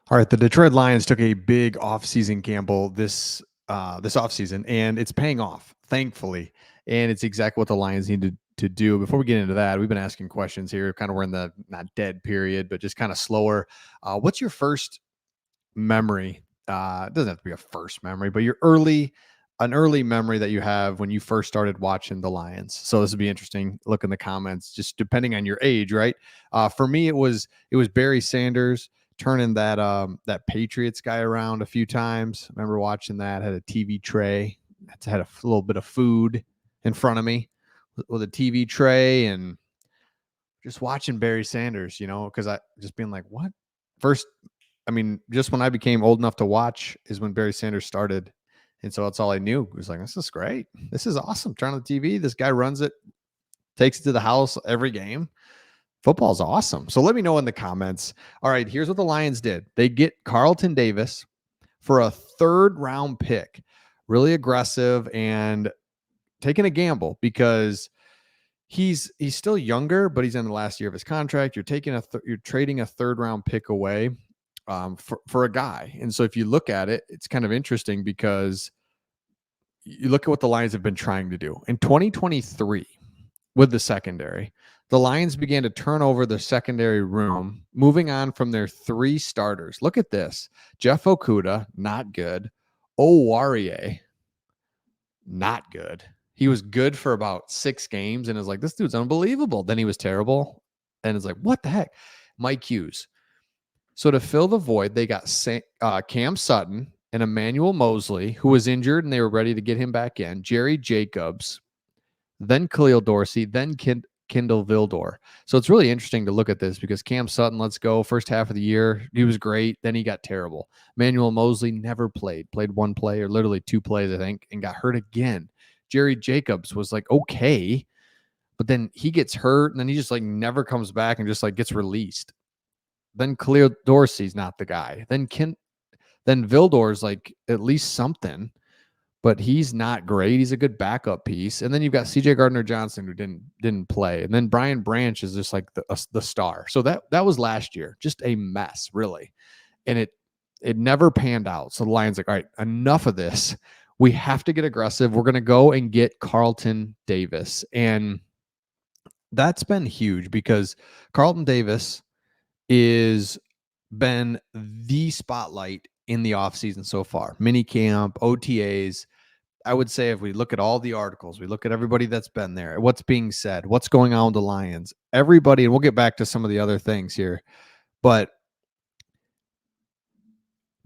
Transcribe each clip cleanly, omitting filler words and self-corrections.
All right, the Detroit Lions took a big offseason gamble this offseason, and it's paying off, thankfully. And it's exactly what the Lions need to do. Before we get into that, we've been asking questions here. Kind of we're in the not dead period, but just kind of slower. What's your first memory? It doesn't have to be a first memory, but an early memory that you have when you first started watching the Lions. So this would be interesting. Look in the comments, just depending on your age, right? For me, it was Barry Sanders turning that Patriots guy around a few times. I remember watching that. Had a TV tray. Had a little bit of food in front of me with a TV tray and just watching Barry Sanders. Because I just being like, what? First, I mean, just when I became old enough to watch is when Barry Sanders started. And so that's all I knew. It was like, this is great. This is awesome. Turn on the TV. This guy runs it, takes it to the house every game. Football's awesome. So let me know in the comments. All right, here's what the Lions did. They get Carlton Davis for a 3rd round pick. Really aggressive and taking a gamble because he's still younger, but he's in the last year of his contract. You're trading a 3rd round pick away for a guy. And so if you look at it, it's kind of interesting because you look at what the Lions have been trying to do. In 2023, with the secondary, the Lions began to turn over the secondary room, moving on from their 3 starters. Look at this. Jeff Okudah, not good. Owarie, not good. He was good for about 6 games and is like, this dude's unbelievable. Then he was terrible. And it's like, what the heck? Mike Hughes. So to fill the void, they got Cam Sutton and Emmanuel Mosley, who was injured, and they were ready to get him back in. Jerry Jacobs, then Khalil Dorsey, then Kendall Vildor. So it's really interesting to look at this because Cam Sutton, let's go. First half of the year, he was great. Then he got terrible. Emmanuel Mosley never played 1 play or literally 2 plays, I think, and got hurt again. Jerry Jacobs was like, okay, but then he gets hurt and then he just like never comes back and just like gets released. Then Khalil Dorsey's not the guy. Then Vildor's like at least something, but he's not great. He's a good backup piece. And then you've got CJ Gardner-Johnson who didn't play. And then Brian Branch is just like the star. So that was last year. Just a mess, really. And it never panned out. So the Lions like, all right, enough of this. We have to get aggressive. We're going to go and get Carlton Davis. And that's been huge because Carlton Davis is been the spotlight in the offseason so far. Mini camp, OTAs. I would say if we look at all the articles, we look at everybody that's been there, what's being said, what's going on with the Lions, everybody, and we'll get back to some of the other things here, but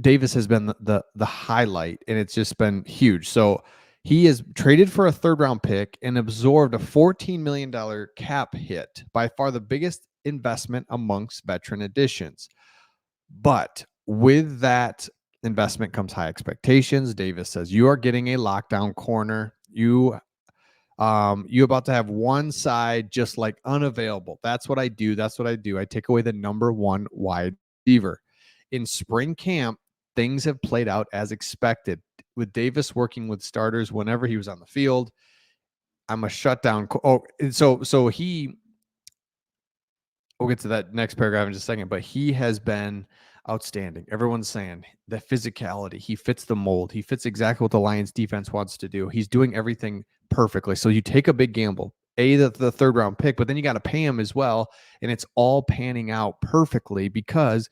Davis has been the highlight, and it's just been huge. So he is traded for a 3rd round pick and absorbed a $14 million cap hit, by far the biggest investment amongst veteran additions. But with that investment comes high expectations. Davis says, you are getting a lockdown corner. You about to have one side just like unavailable. That's what I do. I take away the number 1 wide receiver. In spring camp, things have played out as expected, with Davis working with starters whenever he was on the field. I'm a shutdown. We'll get to that next paragraph in just a second, but he has been outstanding. Everyone's saying the physicality, he fits the mold. He fits exactly what the Lions defense wants to do. He's doing everything perfectly. So you take a big gamble, the 3rd round pick, but then you got to pay him as well. And it's all panning out perfectly because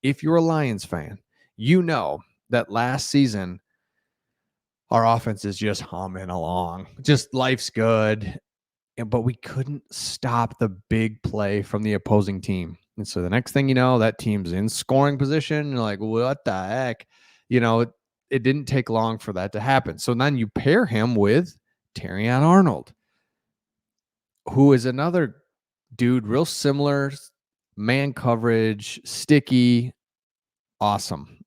if you're a Lions fan, you know that last season, our offense is just humming along. Just life's good. But we couldn't stop the big play from the opposing team. And so the next thing you know, that team's in scoring position. You're like, what the heck? It didn't take long for that to happen. So then you pair him with Terrion Arnold, who is another dude, real similar, man coverage, sticky, awesome.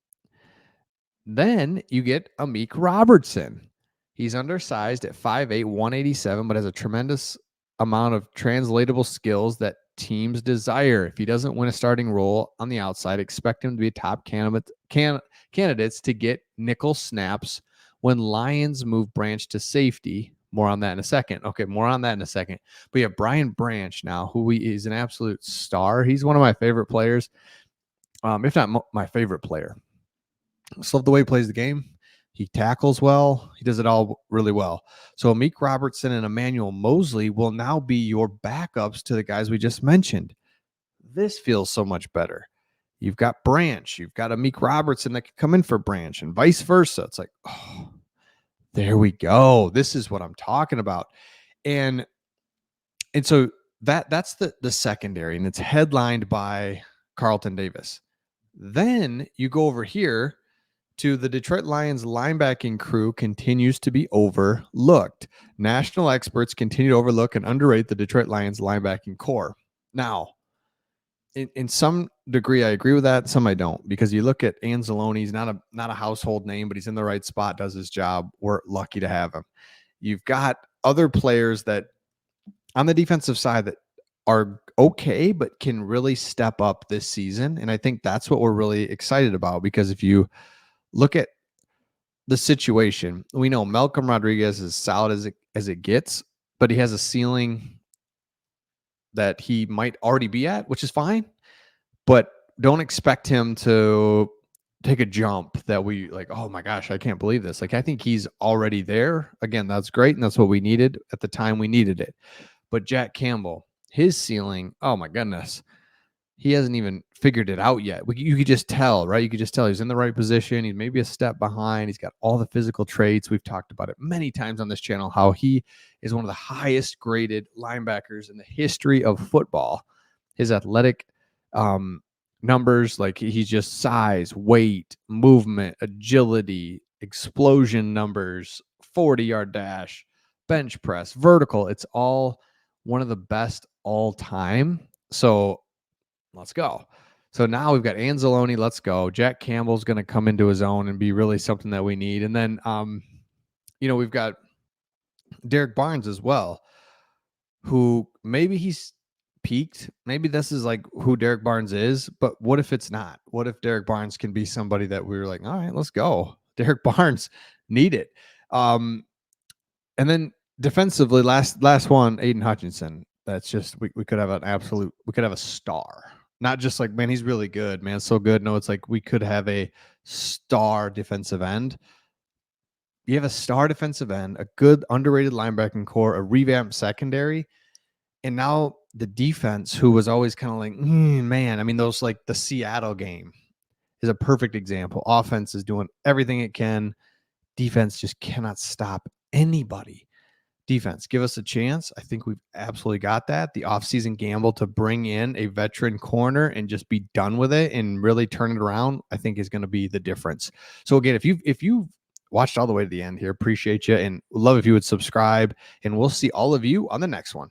Then you get Amik Robertson. He's undersized at 5'8", 187, but has a tremendous amount of translatable skills that teams desire. If he doesn't win a starting role on the outside, expect him to be a top candidates to get nickel snaps when Lions move Branch to safety. More on that in a second. But yeah, Brian Branch now, who is an absolute star. He's one of my favorite players. if not my favorite player. I just love the way he plays the game. He tackles well. He does it all really well. So Amik Robertson and Emmanuel Mosley will now be your backups to the guys we just mentioned. This feels so much better. You've got Branch. You've got Amik Robertson that can come in for Branch and vice versa. It's like, oh, there we go. This is what I'm talking about. And so that's the secondary, and it's headlined by Carlton Davis. Then you go over here to the Detroit Lions linebacking crew continues to be overlooked. National experts continue to overlook and underrate the Detroit Lions linebacking core. Now, in some degree, I agree with that. Some I don't, because you look at Anzalone, he's not a household name, but he's in the right spot, does his job. We're lucky to have him. You've got other players that on the defensive side that are okay, but can really step up this season. And I think that's what we're really excited about, because if you look at the situation, we know Malcolm Rodriguez is solid as it gets, but he has a ceiling that he might already be at, which is fine. But don't expect him to take a jump that we like, oh my gosh, I can't believe this. Like, I think he's already there. Again, that's great. And that's what we needed at the time we needed it. But Jack Campbell, his ceiling, oh my goodness. He hasn't even figured it out yet. You could just tell, right? You could just tell he's in the right position. He's maybe a step behind. He's got all the physical traits. We've talked about it many times on this channel, how he is one of the highest graded linebackers in the history of football. His athletic numbers, like he's just size, weight, movement, agility, explosion numbers, 40-yard dash, bench press, vertical. It's all one of the best all time. So let's go. So now we've got Anzalone. Let's go. Jack Campbell's going to come into his own and be really something that we need. And then, we've got Derek Barnes as well, who maybe he's peaked. Maybe this is like who Derek Barnes is, but what if it's not? What if Derek Barnes can be somebody that we were like, all right, let's go. Derek Barnes need it. And then defensively, last one, Aiden Hutchinson. That's just, we could have we could have a star. Not just like, man, he's really good, man, so good. No, it's like we could have a star defensive end. You have a star defensive end, a good underrated linebacking core, a revamped secondary, and now the defense, who was always kind of like, man, I mean, those, like the Seattle game is a perfect example. Offense is doing everything it can. Defense just cannot stop anybody. Defense, give us a chance. I think we've absolutely got that. The offseason gamble to bring in a veteran corner and just be done with it and really turn it around, I think is going to be the difference. So again, if you've watched all the way to the end here, appreciate you, and love if you would subscribe, and we'll see all of you on the next one.